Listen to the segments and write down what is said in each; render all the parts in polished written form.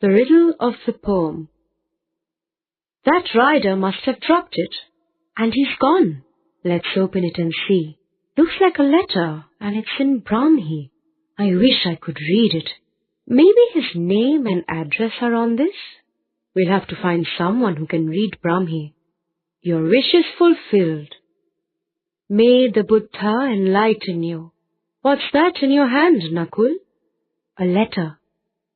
The Riddle of the Poem. That rider must have dropped it, and he's gone. Let's open it and see. Looks like a letter, and it's in Brahmi. I wish I could read it. Maybe his name and address are on this? We'll have to find someone who can read Brahmi. Your wish is fulfilled. May the Buddha enlighten you. What's that in your hand, Nakul? A letter.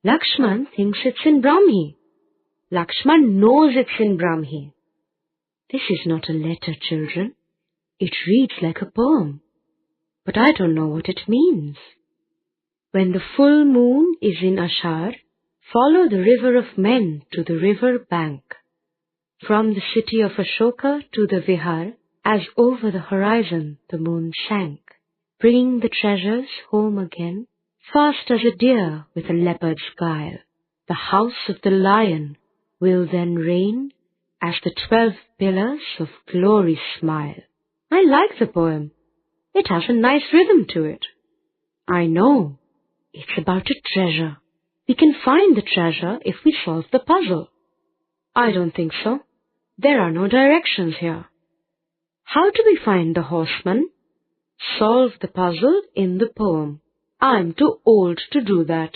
Lakshman thinks it's in Brahmi. Lakshman knows it's in Brahmi. This is not a letter, children. It reads like a poem. But I don't know what it means. When the full moon is in Ashar, follow the river of men to the river bank. From the city of Ashoka to the Vihar, as over the horizon the moon sank, bringing the treasures home again, fast as a deer with a leopard's guile. The house of the lion will then reign, as the 12 pillars of glory smile. I like the poem. It has a nice rhythm to it. I know. It's about a treasure. We can find the treasure if we solve the puzzle. I don't think so. There are no directions here. How do we find the horseman? Solve the puzzle in the poem. I'm too old to do that.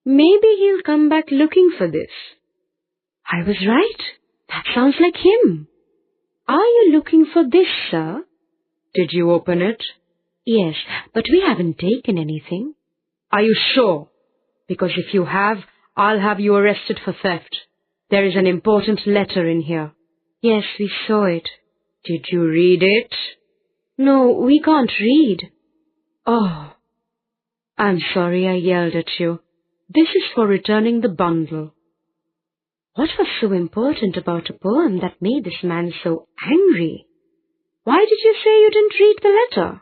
Maybe he'll come back looking for this. I was right. That sounds like him. Are you looking for this, sir? Did you open it? Yes, but we haven't taken anything. Are you sure? Because if you have, I'll have you arrested for theft. There is an important letter in here. Yes, we saw it. Did you read it? No, we can't read. Oh, I'm sorry I yelled at you. This is for returning the bundle. What was so important about a poem that made this man so angry? Why did you say you didn't read the letter?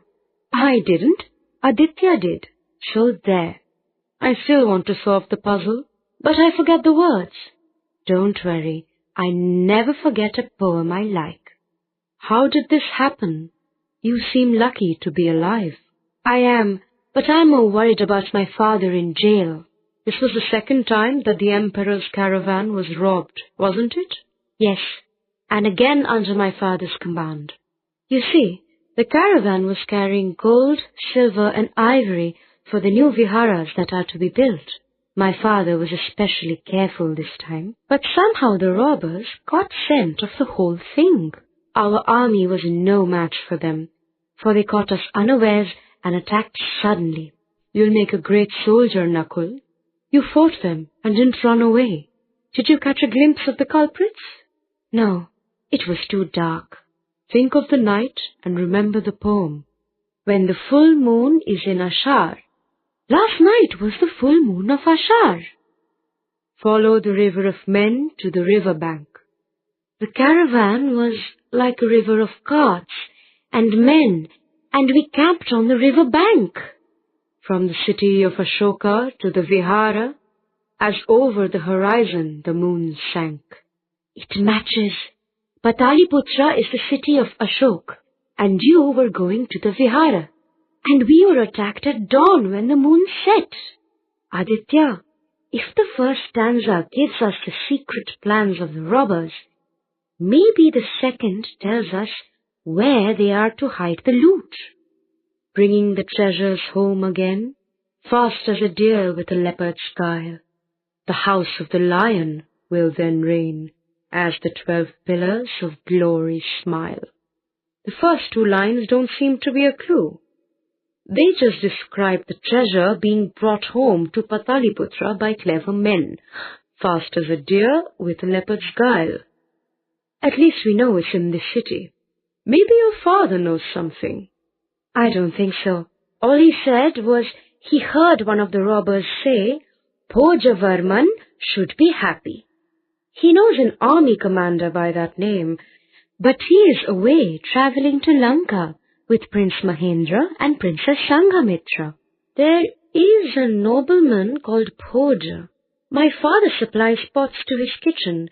I didn't. Aditya did. So there. I still want to solve the puzzle, but I forget the words. Don't worry. I never forget a poem I like. How did this happen? You seem lucky to be alive. I am, but I'm more worried about my father in jail. This was the second time that the emperor's caravan was robbed, wasn't it? Yes, and again under my father's command. You see, the caravan was carrying gold, silver, and ivory for the new viharas that are to be built. My father was especially careful this time, but somehow the robbers got scent of the whole thing. Our army was no match for them, for they caught us unawares and attacked suddenly. You'll make a great soldier, Nakul. You fought them and didn't run away. Did you catch a glimpse of the culprits? No, it was too dark. Think of the night and remember the poem. When the full moon is in Ashar. Last night was the full moon of Ashar. Follow the river of men to the river bank. The caravan was like a river of carts and men, and we camped on the river bank. From the city of Ashoka to the Vihara, as over the horizon the moon sank. It matches. Pataliputra is the city of Ashok, and you were going to the Vihara, and we were attacked at dawn when the moon set. Aditya, if the first stanza gives us the secret plans of the robbers, maybe the second tells us where they are to hide the loot. Bringing the treasures home again, fast as a deer with a leopard's guile. The house of the lion will then reign, as the 12 pillars of glory smile. The first 2 lines don't seem to be a clue. They just describe the treasure being brought home to Pataliputra by clever men, fast as a deer with a leopard's guile. At least we know it's in this city. Maybe your father knows something. I don't think so. All he said was he heard one of the robbers say, Bhojavarman should be happy. He knows an army commander by that name, but he is away travelling to Lanka with Prince Mahendra and Princess Sanghamitra. There is a nobleman called Bhoja. My father supplies pots to his kitchen,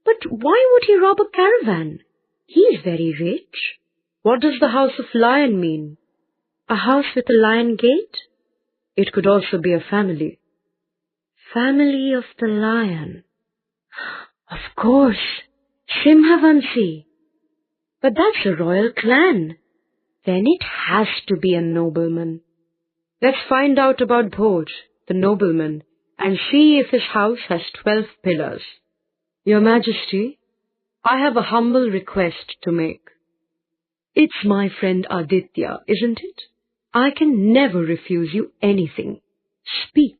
but why would he rob a caravan? He is very rich. What does the House of Lion mean? A house with a lion gate? It could also be a family. Family of the Lion. Of course, Simhavansi. But that's a royal clan. Then it has to be a nobleman. Let's find out about Bhoj, the nobleman, and see if his house has 12 pillars. Your Majesty, I have a humble request to make. It's my friend Aditya, isn't it? I can never refuse you anything. Speak.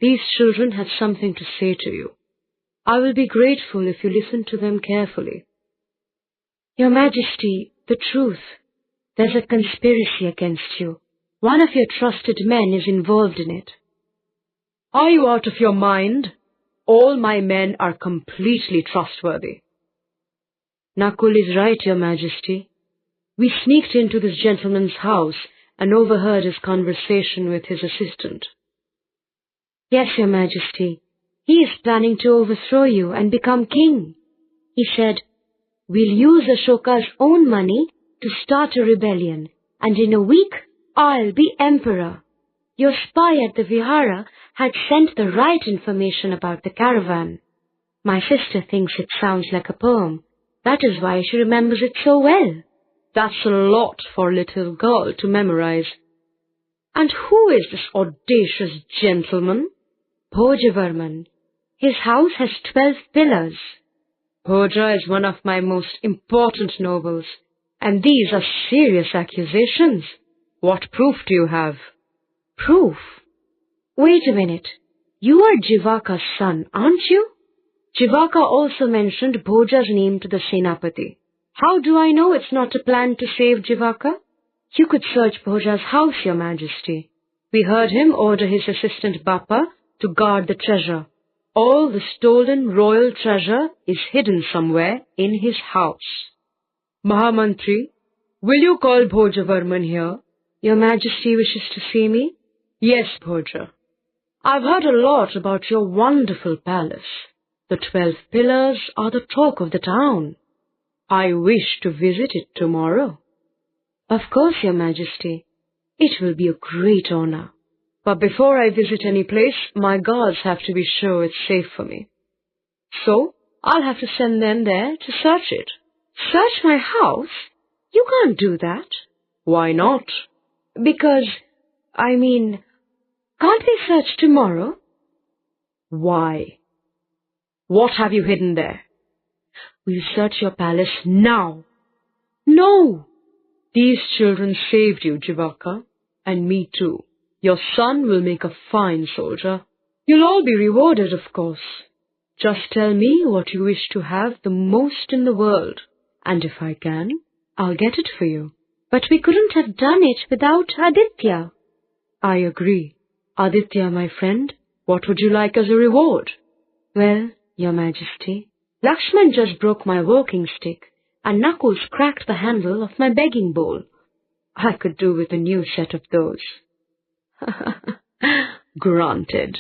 These children have something to say to you. I will be grateful if you listen to them carefully. Your Majesty, the truth. There's a conspiracy against you. One of your trusted men is involved in it. Are you out of your mind? All my men are completely trustworthy. Nakul is right, Your Majesty. We sneaked into this gentleman's house and overheard his conversation with his assistant. Yes, Your Majesty. He is planning to overthrow you and become king. He said, we'll use Ashoka's own money to start a rebellion, and in a week I'll be emperor. Your spy at the Vihara had sent the right information about the caravan. My sister thinks it sounds like a poem. That is why she remembers it so well. That's a lot for a little girl to memorize. And who is this audacious gentleman? Bhojavarman. His house has 12 pillars. Bhoja is one of my most important nobles, and these are serious accusations. What proof do you have? Proof? Wait a minute. You are Jivaka's son, aren't you? Jivaka also mentioned Bhoja's name to the Senapati. How do I know it's not a plan to save Jivaka? You could search Bhoja's house, Your Majesty. We heard him order his assistant Bappa to guard the treasure. All the stolen royal treasure is hidden somewhere in his house. Mahamantri, will you call Bhojavarman here? Your Majesty wishes to see me? Yes, Bhoja. I've heard a lot about your wonderful palace. The 12 pillars are the talk of the town. I wish to visit it tomorrow. Of course, Your Majesty. It will be a great honor. But before I visit any place, my guards have to be sure it's safe for me. So, I'll have to send them there to search it. Search my house? You can't do that. Why not? Because, can't we search tomorrow? Why? What have you hidden there? We'll search your palace now. No! These children saved you, Jivaka, and me too. Your son will make a fine soldier. You'll all be rewarded, of course. Just tell me what you wish to have the most in the world, and if I can, I'll get it for you. But we couldn't have done it without Aditya. I agree. Aditya, my friend, what would you like as a reward? Well, Your Majesty, Lakshman just broke my walking stick, and Knuckles cracked the handle of my begging bowl. I could do with a new set of those. Granted.